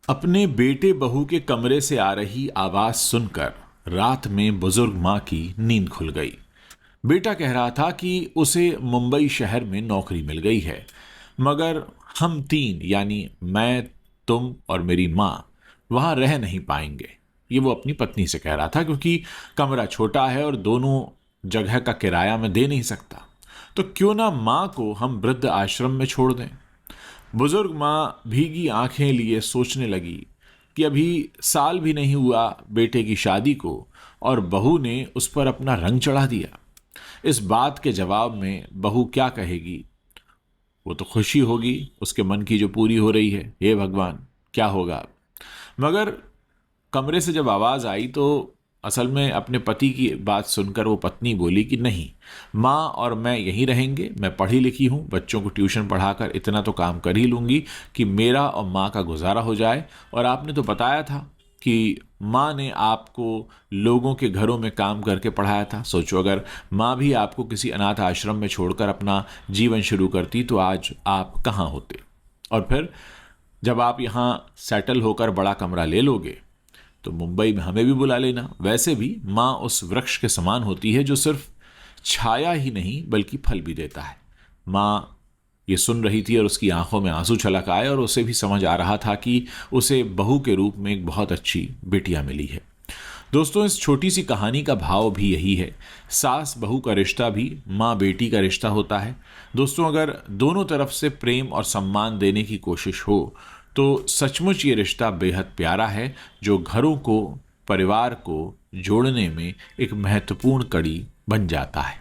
अपने बेटे बहू के कमरे से आ रही आवाज सुनकर रात में बुजुर्ग माँ की नींद खुल गई। बेटा कह रहा था कि उसे मुंबई शहर में नौकरी मिल गई है, मगर हम तीन यानी मैं, तुम और मेरी माँ वहां रह नहीं पाएंगे। ये वो अपनी पत्नी से कह रहा था, क्योंकि कमरा छोटा है और दोनों जगह का किराया मैं दे नहीं सकता। तो क्यों ना माँ को हम वृद्ध आश्रम में छोड़ दें। बुजुर्ग माँ भीगी आंखें लिए सोचने लगी कि अभी साल भी नहीं हुआ बेटे की शादी को, और बहू ने उस पर अपना रंग चढ़ा दिया। इस बात के जवाब में बहू क्या कहेगी? वो तो खुशी होगी उसके मन की जो पूरी हो रही है। हे भगवान, क्या होगा अब? मगर कमरे से जब आवाज आई तो असल में अपने पति की बात सुनकर वो पत्नी बोली कि नहीं, माँ और मैं यहीं रहेंगे। मैं पढ़ी लिखी हूँ, बच्चों को ट्यूशन पढ़ाकर इतना तो काम कर ही लूंगी कि मेरा और माँ का गुजारा हो जाए। और आपने तो बताया था कि माँ ने आपको लोगों के घरों में काम करके पढ़ाया था। सोचो, अगर माँ भी आपको किसी अनाथ आश्रम में छोड़कर अपना जीवन शुरू करती तो आज आप कहाँ होते। और फिर जब आप यहाँ सेटल होकर बड़ा कमरा ले लोगे तो मुंबई में हमें भी बुला लेना। वैसे भी माँ उस वृक्ष के समान होती है जो सिर्फ छाया ही नहीं बल्कि फल भी देता है। माँ ये सुन रही थी और उसकी आंखों में आंसू छलक आए, और उसे भी समझ आ रहा था कि उसे बहू के रूप में एक बहुत अच्छी बेटियां मिली है। दोस्तों, इस छोटी सी कहानी का भाव भी यही है। सास बहू का रिश्ता भी माँ बेटी का रिश्ता होता है। दोस्तों, अगर दोनों तरफ से प्रेम और सम्मान देने की कोशिश हो तो सचमुच ये रिश्ता बेहद प्यारा है, जो घरों को, परिवार को जोड़ने में एक महत्वपूर्ण कड़ी बन जाता है।